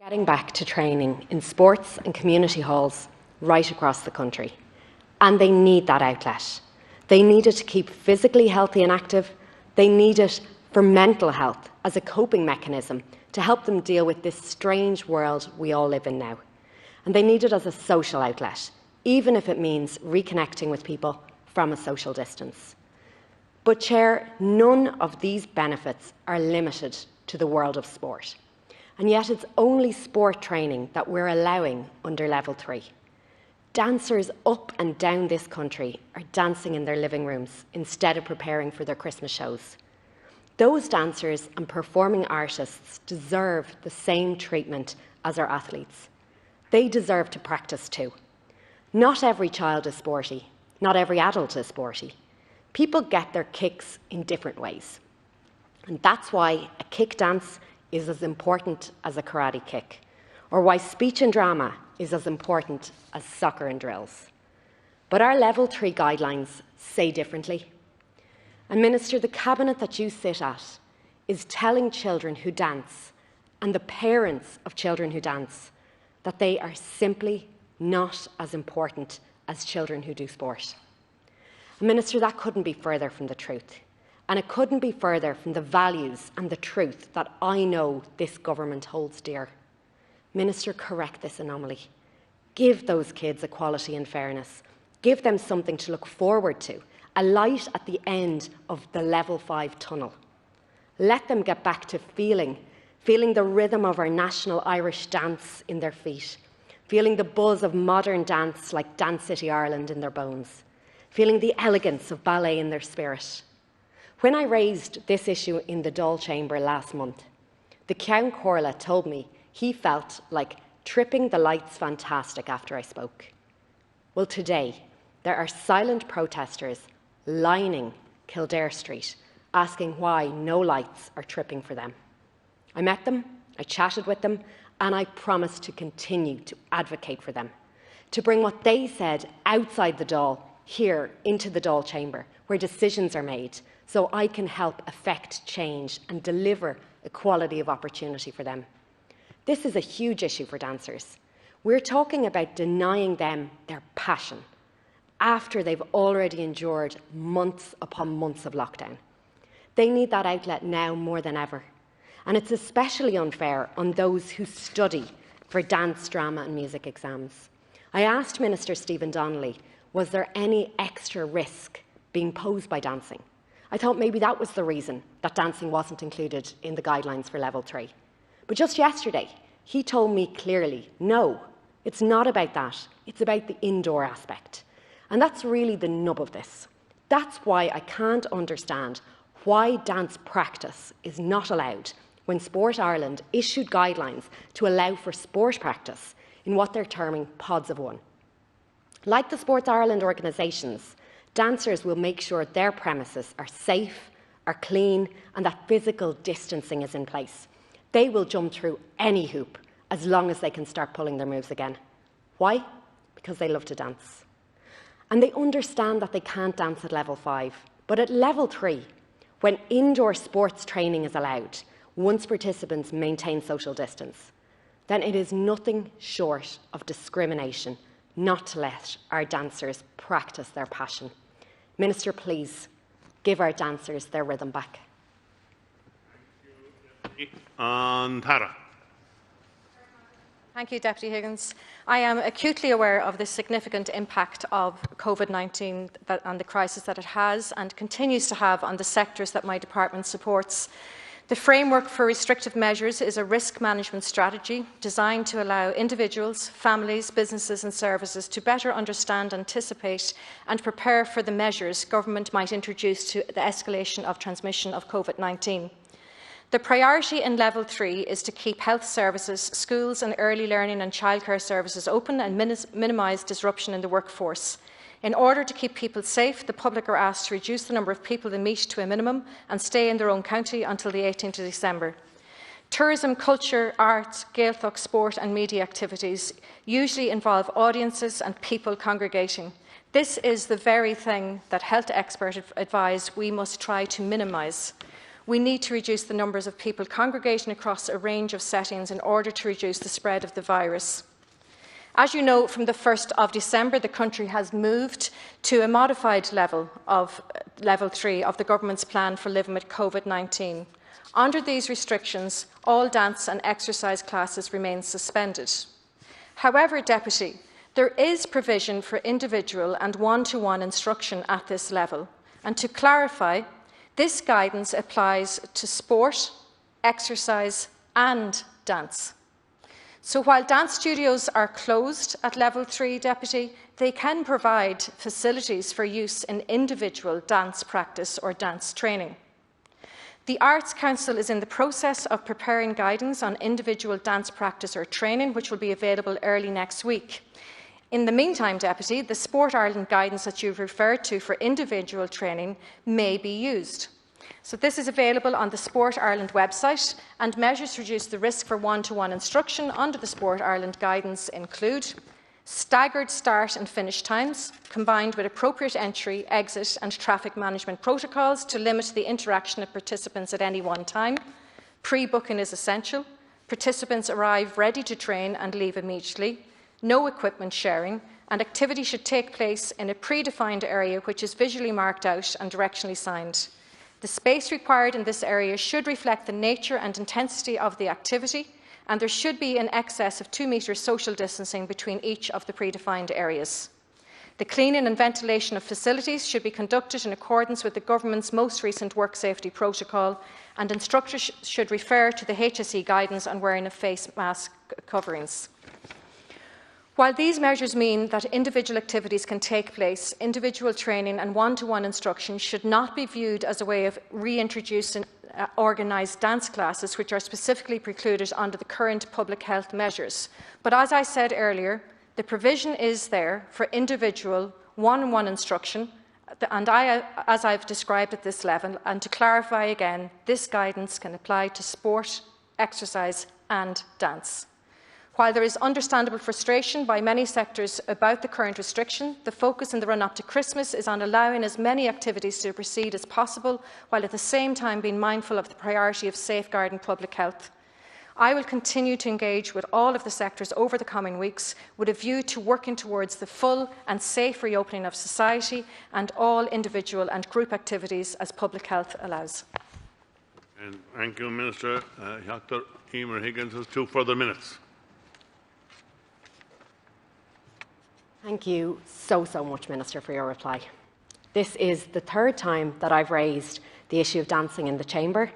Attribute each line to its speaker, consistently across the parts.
Speaker 1: Getting back to training in sports and community halls right across the country. And they need that outlet. They need it to keep physically healthy and active. They need it for mental health as a coping mechanism to help them deal with this strange world we all live in now. And they need it as a social outlet, even if it means reconnecting with people from a social distance. But, Chair, none of these benefits are limited to the world of sport. And yet it's only sport training that we're allowing under Level 3. Dancers up and down this country are dancing in their living rooms instead of preparing for their Christmas shows. Those dancers and performing artists deserve the same treatment as our athletes. They deserve to practice too. Not every child is sporty. Not every adult is sporty. People get their kicks in different ways. And that's why a kick dance is as important as a karate kick, or why speech and drama is as important as soccer and drills. But our Level 3 guidelines say differently. And Minister, the cabinet that you sit at is telling children who dance and the parents of children who dance that they are simply not as important as children who do sport. And Minister, that couldn't be further from the truth. And it couldn't be further from the values and the truth that I know this government holds dear. Minister, correct this anomaly. Give those kids equality and fairness. Give them something to look forward to, a light at the end of the Level 5 tunnel. Let them get back to feeling the rhythm of our national Irish dance in their feet, feeling the buzz of modern dance like Dance City Ireland in their bones, feeling the elegance of ballet in their spirit. When I raised this issue in the Dáil Chamber last month, the Ceann Comhairle told me he felt like tripping the lights fantastic after I spoke. Well, today, there are silent protesters lining Kildare Street, asking why no lights are tripping for them. I met them, I chatted with them, and I promised to continue to advocate for them, to bring what they said outside the Dáil here into the Dáil Chamber, where decisions are made, so I can help affect change and deliver equality of opportunity for them. This is a huge issue for dancers. We're talking about denying them their passion after they've already endured months upon months of lockdown. They need that outlet now more than ever. And it's especially unfair on those who study for dance, drama and music exams. I asked Minister Stephen Donnelly, was there any extra risk being posed by dancing? I thought maybe that was the reason that dancing wasn't included in the guidelines for Level 3. But just yesterday, he told me clearly, no, it's not about that. It's about the indoor aspect. And that's really the nub of this. That's why I can't understand why dance practice is not allowed when Sport Ireland issued guidelines to allow for sport practice in what they're terming pods of one. Like the Sports Ireland organisations, dancers will make sure their premises are safe, are clean, and that physical distancing is in place. They will jump through any hoop as long as they can start pulling their moves again. Why? Because they love to dance. And they understand that they can't dance at Level 5. But at Level 3, when indoor sports training is allowed, once participants maintain social distance, then it is nothing short of discrimination not to let our dancers practice their passion. Minister, please give our dancers their rhythm back.
Speaker 2: And Tara.
Speaker 3: Thank you, Deputy Higgins. I am acutely aware of the significant impact of COVID-19 and the crisis that it has and continues to have on the sectors that my department supports. The framework for restrictive measures is a risk management strategy designed to allow individuals, families, businesses and services to better understand, anticipate and prepare for the measures government might introduce to the escalation of transmission of COVID-19. The priority in Level 3 is to keep health services, schools and early learning and childcare services open and minimise disruption in the workforce. In order to keep people safe, the public are asked to reduce the number of people they meet to a minimum and stay in their own county until the 18th of December. Tourism, culture, arts, Gaeltacht, sport and media activities usually involve audiences and people congregating. This is the very thing that health experts advise we must try to minimise. we need to reduce the numbers of people congregating across a range of settings in order to reduce the spread of the virus. As you know, from the 1st of December, the country has moved to a modified level 3 of the government's plan for living with COVID-19. Under these restrictions, all dance and exercise classes remain suspended. However, Deputy, there is provision for individual and one-to-one instruction at this level. And to clarify, this guidance applies to sport, exercise and dance. So while dance studios are closed at level 3, Deputy, they can provide facilities for use in individual dance practice or dance training. The Arts Council is in the process of preparing guidance on individual dance practice or training, which will be available early next week. In the meantime, Deputy, the Sport Ireland guidance that you've referred to for individual training may be used. So this is available on the Sport Ireland website, and measures to reduce the risk for one-to-one instruction under the Sport Ireland guidance include staggered start and finish times, combined with appropriate entry, exit and traffic management protocols to limit the interaction of participants at any one time. Pre-booking is essential. Participants arrive ready to train and leave immediately. No equipment sharing, and activity should take place in a predefined area which is visually marked out and directionally signed. The space required in this area should reflect the nature and intensity of the activity, and there should be in excess of 2 metres social distancing between each of the predefined areas. The cleaning and ventilation of facilities should be conducted in accordance with the Government's most recent work safety protocol, and instructors should refer to the HSE guidance on wearing of face mask coverings. While these measures mean that individual activities can take place, individual training and one-to-one instruction should not be viewed as a way of reintroducing organised dance classes, which are specifically precluded under the current public health measures. But as I said earlier, the provision is there for individual one-on-one instruction, and as I've described at this level, and to clarify again, this guidance can apply to sport, exercise and dance. While there is understandable frustration by many sectors about the current restriction, the focus in the run-up to Christmas is on allowing as many activities to proceed as possible, while at the same time being mindful of the priority of safeguarding public health. I will continue to engage with all of the sectors over the coming weeks with a view to working towards the full and safe reopening of society and all individual and group activities as public health allows.
Speaker 2: And thank you, Minister. Dr. Emer Higgins has 2 further minutes.
Speaker 1: Thank you so much, Minister, for your reply. This is the 3rd time that I've raised the issue of dancing in the Chamber,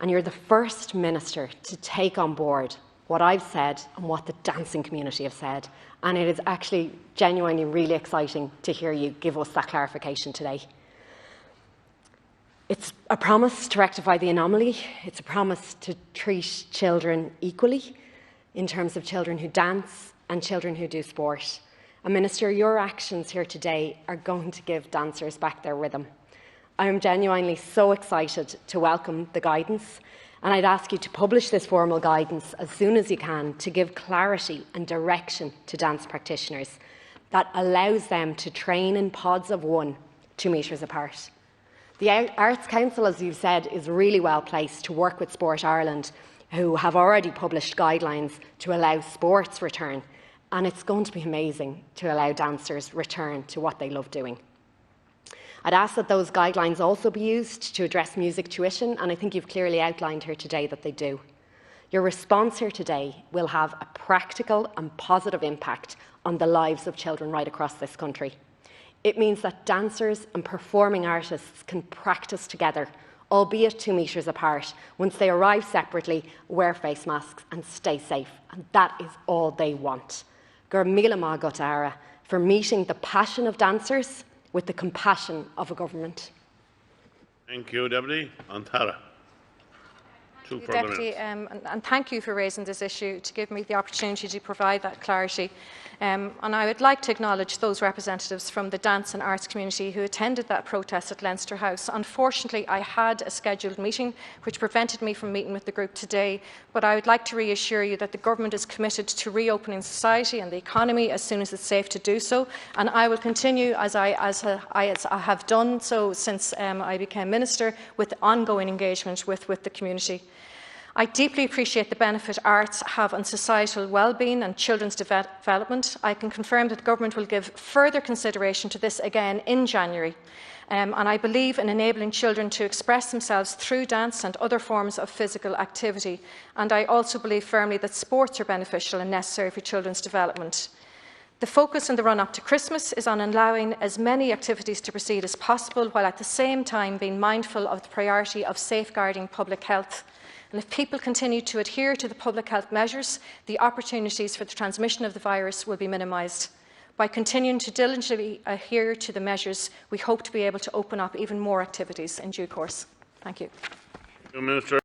Speaker 1: and you're the first Minister to take on board what I've said and what the dancing community have said. And it is actually genuinely really exciting to hear you give us that clarification today. It's a promise to rectify the anomaly. It's a promise to treat children equally in terms of children who dance and children who do sport. And Minister, your actions here today are going to give dancers back their rhythm. I am genuinely so excited to welcome the guidance, and I'd ask you to publish this formal guidance as soon as you can to give clarity and direction to dance practitioners that allows them to train in pods of 1, 2 metres apart. The Arts Council, as you've said, is really well placed to work with Sport Ireland, who have already published guidelines to allow sports return. And it's going to be amazing to allow dancers return to what they love doing. I'd ask that those guidelines also be used to address music tuition, and I think you've clearly outlined here today that they do. Your response here today will have a practical and positive impact on the lives of children right across this country. It means that dancers and performing artists can practice together, albeit 2 metres apart, once they arrive separately, wear face masks and stay safe. And that is all they want. Gur míle maith agat ara for meeting the passion of dancers with the compassion of a government.
Speaker 2: Thank you, Deputy. Antara. 2 further
Speaker 3: Deputy,
Speaker 2: minutes.
Speaker 3: and thank you for raising this issue to give me the opportunity to provide that clarity. And I would like to acknowledge those representatives from the dance and arts community who attended that protest at Leinster House. Unfortunately, I had a scheduled meeting which prevented me from meeting with the group today, but I would like to reassure you that the Government is committed to reopening society and the economy as soon as it's safe to do so, and I will continue, as I have done so since I became Minister, with ongoing engagement with the community. I deeply appreciate the benefit arts have on societal well-being and children's development. I can confirm that the Government will give further consideration to this again in January. And I believe in enabling children to express themselves through dance and other forms of physical activity. And I also believe firmly that sports are beneficial and necessary for children's development. The focus in the run-up to Christmas is on allowing as many activities to proceed as possible, while at the same time being mindful of the priority of safeguarding public health. And if people continue to adhere to the public health measures, the opportunities for the transmission of the virus will be minimised. By continuing to diligently adhere to the measures, we hope to be able to open up even more activities in due course. Thank you.
Speaker 2: Minister.